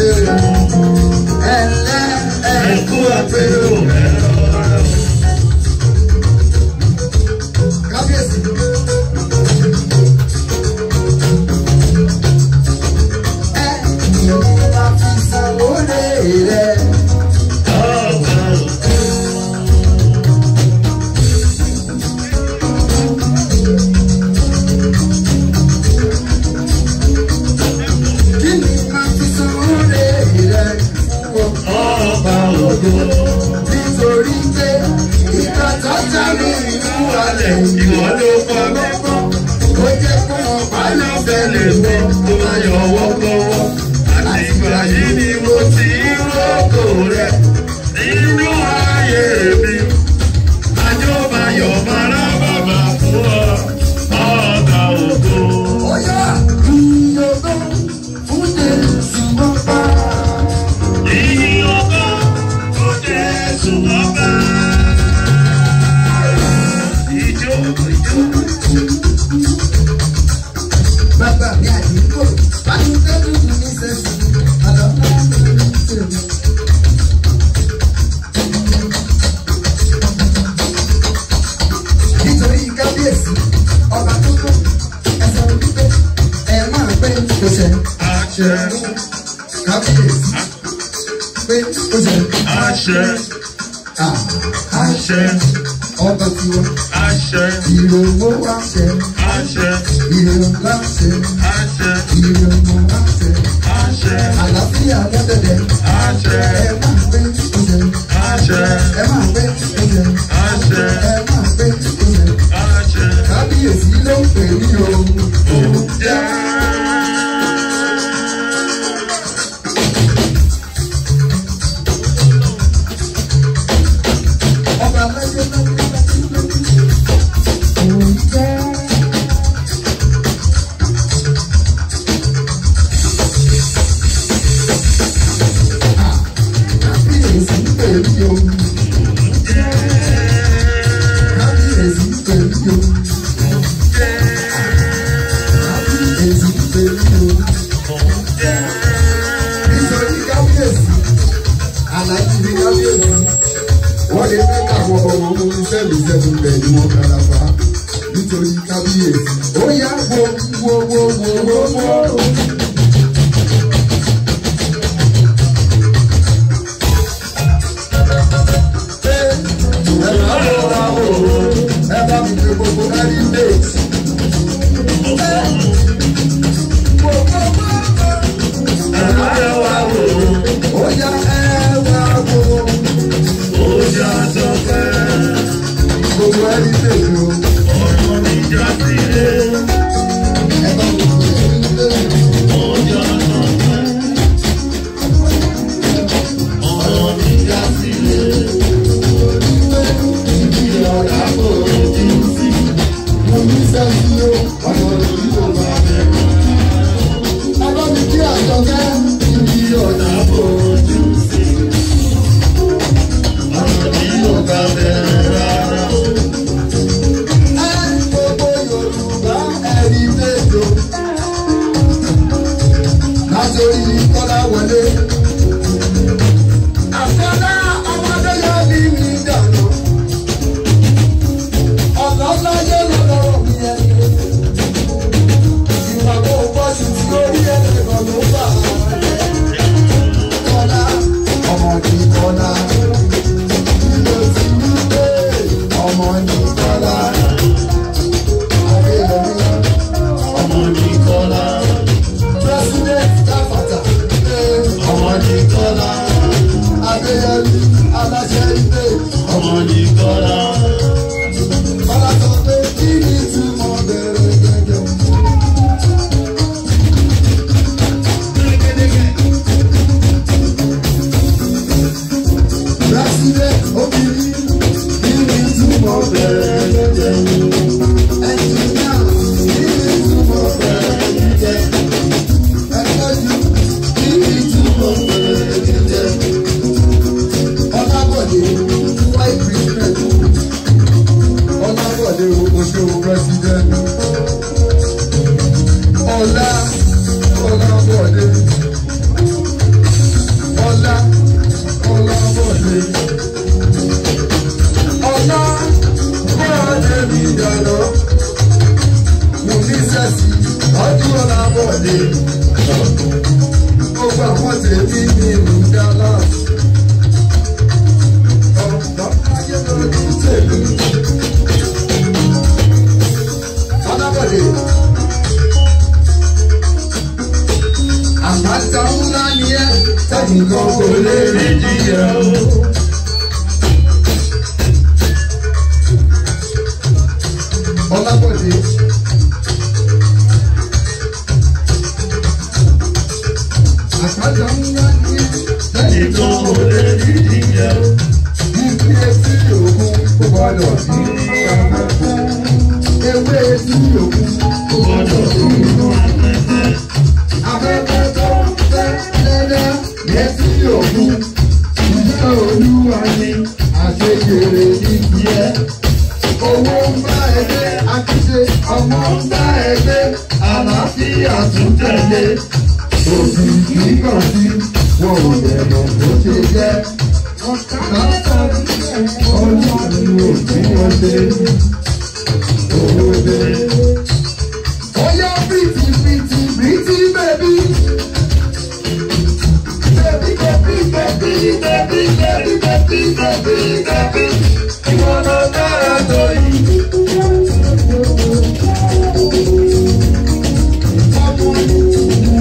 This is wà pé o ẹ̀rọ. Kábíyèsí. Nítorí pé ìgbà tó jáde ìlú alẹ̀ ìwọ ló kọ́ lọ́gbọ́n. Ó jẹ́ kó wọn bá lọ bẹ̀lẹ̀ gbọ́ tó máa yọ ọwọ́ gbọ́wọ́. Àtìgbà yìí ni mo ti ń rògbò rẹ̀ nínú ayé mi. Àjọbayọ̀ mara bàbá fún ọ, ọ̀gá ògo. Ó yá ìyókò fún Jésù bàbá. Bàbá mi àdúgbò, báyìí tẹ́lú mi ní sẹ́sì, àdàbọ̀ mi ní tèmi. Nítorí kábíyèsí, ọba tó kọ́, ẹsẹ̀ wípé ẹ máa pé kò ṣe. Àṣẹ. Kábíyèsí pé kò ṣe. Àṣẹ. Àṣẹ. Ọba tiwa. Àṣẹ. Ìròwó àṣẹ. Àṣẹ. Ìròwó àṣẹ. Àṣẹ. Ìròwó àṣẹ. Àṣẹ. Àlàáfíà lọ́dẹ̀dẹ̀. Àṣẹ. Ẹ máa gbé oúnjẹ. Àṣẹ. Ẹ máa gbé oúnjẹ. Àṣẹ. Ẹ máa gbé oúnjẹ. Àṣẹ. Kábíyèsí ló ń pè ní ohun oúnjẹ. Ọba lẹ́yìn lọ́wọ́. Wọ́n lè fẹ́ káwọn ọmọ ọmọ sẹ́lù bẹ̀ ni wọ́n kára fa nítorí kábíyèsí. Ó yá wo. Ẹ bá mi pe gbogbo kárí déètì. Ó yá gbogbo ẹni tèmi o. Ọ̀rọ̀ mi já sílé. Ẹ bá mi pè é nílé. Ọjà sọ̀tẹ́. Ọ̀rọ̀ mi já sílé. Onígbé ibi ọ̀dà kò tí ń sí. Mo ní sẹ́yìn o, ọ̀rọ̀ mi yóò bá bẹ̀rẹ̀. Ẹ bá mi kí àjọkẹ́ ibi ọ̀dà kò tí ń sí. Ọ̀rọ̀ mi yóò bá bẹ̀rẹ̀ rárá. Nítorí kọ́lá wọlé. Àfọlá ọmọdé yọ ní mi dànù. Ọ̀nà láyé lọ́dọ̀ mi ẹ̀. Ìwà kò bọ́ sí ti orí ẹ̀lẹ́gàn ló bà á. Kọ́lá ọmọ ní kọ́lá. Ìlò ti ní pé ọmọ ní kọ́lá. Adéyẹmí ọmọ ní kọ́lá. President Káfàtà ọmọ ní kọ́lá. Adéyẹmí aláṣẹ ilé ọmọ ní kọ́lá. Bọ́lá sọ pé kí ni túmọ̀ bẹ̀rẹ̀ gẹ́gẹ́. President obìnrin kí ni túmọ̀ bẹ̀rẹ̀ gẹ́gẹ́. Ẹnjìnìá kí ni túmọ̀ bẹ̀rẹ̀ gẹ́gẹ́. President Ọlábọ̀dé Ọlábọ̀dé. Ó gbà wọ́n tèmi ní ìlú Dallas. Ọ̀dọ́ ayé lórí tèmi. Ọlábọ̀dé. Àpáta ńlá ni ẹ́, tẹ́nìkan kò lè rí jìyà o. Ọlábọ̀dé. Àpáta ńlá ni ẹ́, tẹ́nìkan kò lè rí jìyà o. Ibi etí òkun kò gbọdọ̀ sí afẹ́fẹ́. Ewé etí òkun kò gbọdọ̀ sí inú afẹ́fẹ́. Afẹ́fẹ́ tó fẹ́ lẹ́lẹ́ létí òkun. Iṣẹ́ Olúwa ni àṣeyèrè ní tiẹ̀. Owó ń bá ẹgbẹ́ akíṣe, ọmọ ń bá ẹgbẹ́ àlàáfíà tún tẹ̀lé. Òbí kìí kàn sí, wọn ò lè mọ̀ bó ṣe jẹ́. Ọlọ́run ò tí wọ́n ṣe. Owó dé. Oya pretty pretty pretty baby. Baby baby baby baby baby baby baby baby. Ìwọ ló dára tó yìí. Ọmọ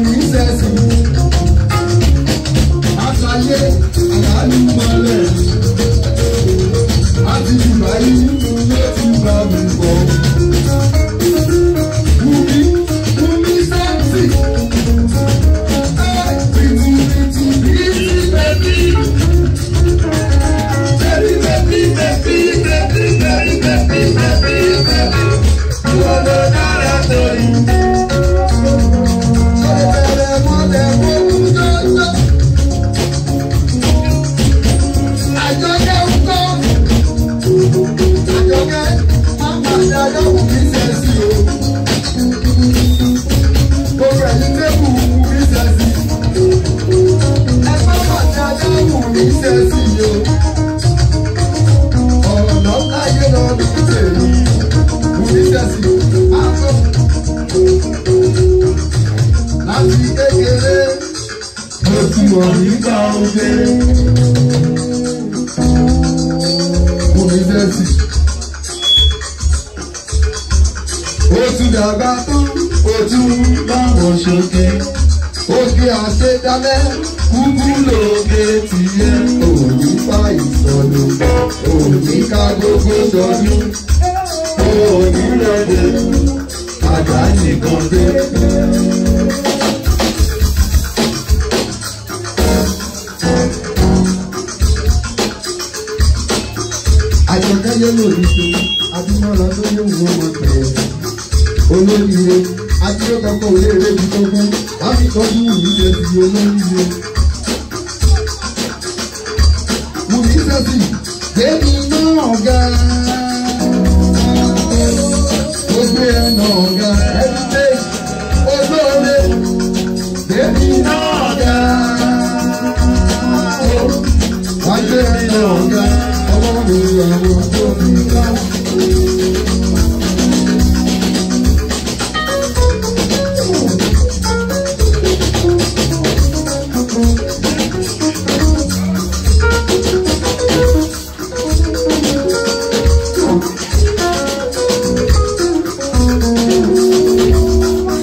mi sẹ́sì. Àṣàyè àyálù mọ́lẹ̀. Àti ìgbà yìí ló ti bá mi bọ̀. Wùmí sẹ́sì. Pretty pretty pretty baby. Baby baby baby baby baby baby baby baby. Ìwọ ló dára tó yìí. Ṣọ̀bẹ̀rẹ̀ mọ́lẹ̀ fún jọ́jọ́. Àjọkẹ́ ń kọ́. Àjọkẹ́ máma dájọ́ Wùmí sẹ́sì o. Gbogbo ẹ̀yin lébù Wùmí sẹ́sì. Ẹ máma dájọ́ Wùmí sẹ́sì o. Ọ̀nà ayé lọ ní tèmi. Wùmí sẹ́sì o. Àgọ́. Láti kékeré. Mo ti wọ̀ nígbà oge. Wùmí sẹ́sì. Ó tún dàgbà tán, ó tún báwọn ṣoge. Oge àṣedálẹ̀, kúkú lóge tiẹ̀. Òní fa ìsọnù, òní ká gbogbo sọnù. Òní lọ́dẹ, àgbà nìkan dé. Àjọkẹ́ yẹn lòdì sí Adúmọ̀lá tó yẹ wọ́n mọ̀ pé olóríire Adúrókọ̀kọ̀ òlé ìrèbí tó fún láti tọ́jú Wùmí sẹ́sì olóríire. Wùmí sẹ́sì débi náà ga. Ó gbé ẹ̀nà ga ẹ̀dúgbé olóore débi náà ga. Wá gbé ẹ̀nà ga ọmọ mi àwọn tó fi ká.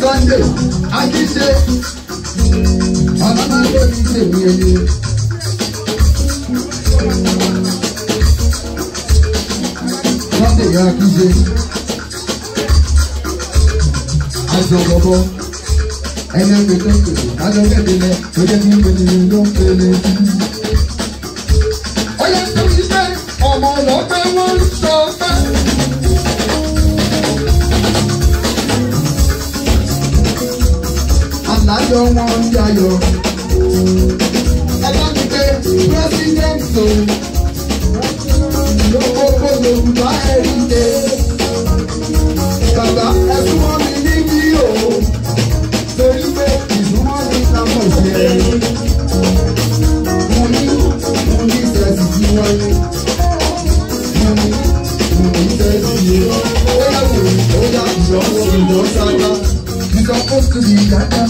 Sunday, Akíṣe, ọ̀nà ló ní tèmi ẹni. Sunday Akíṣe, àjọ̀bọ̀bọ̀, ẹni ẹgbẹ́ tó ń pèsè, àjọ̀kẹ́dẹ́lẹ̀, tó jẹ́ kí n pè ní ló ń pèlè. Ó yẹ kó yí pé ọmọ ọlọ́pẹ́ wọ́n ń sọ fẹ́. Àlájọ wọn ń yayọ̀. Alágbègbè pírẹ́sídẹ̀ntì lókòókò Yorùbá ẹ̀ríde. Bàbá ẹ̀sùn wọn mi ní bí o. Torí pé ìsúnmọ́ ní lápò sí ẹ̀yìn. Mo ní sẹ́sì tí wọ́n ní. Mo ní sẹ́sì yìí. Ó yà wò ó yà ìjọ́wọ́ ìjọ́ sábà. You supposed to be Gata.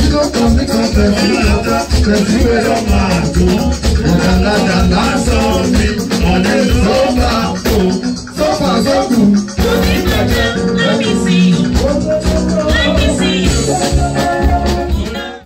You don't come to Gata. Cause you were on my door. And I got that last on me. On the sofa.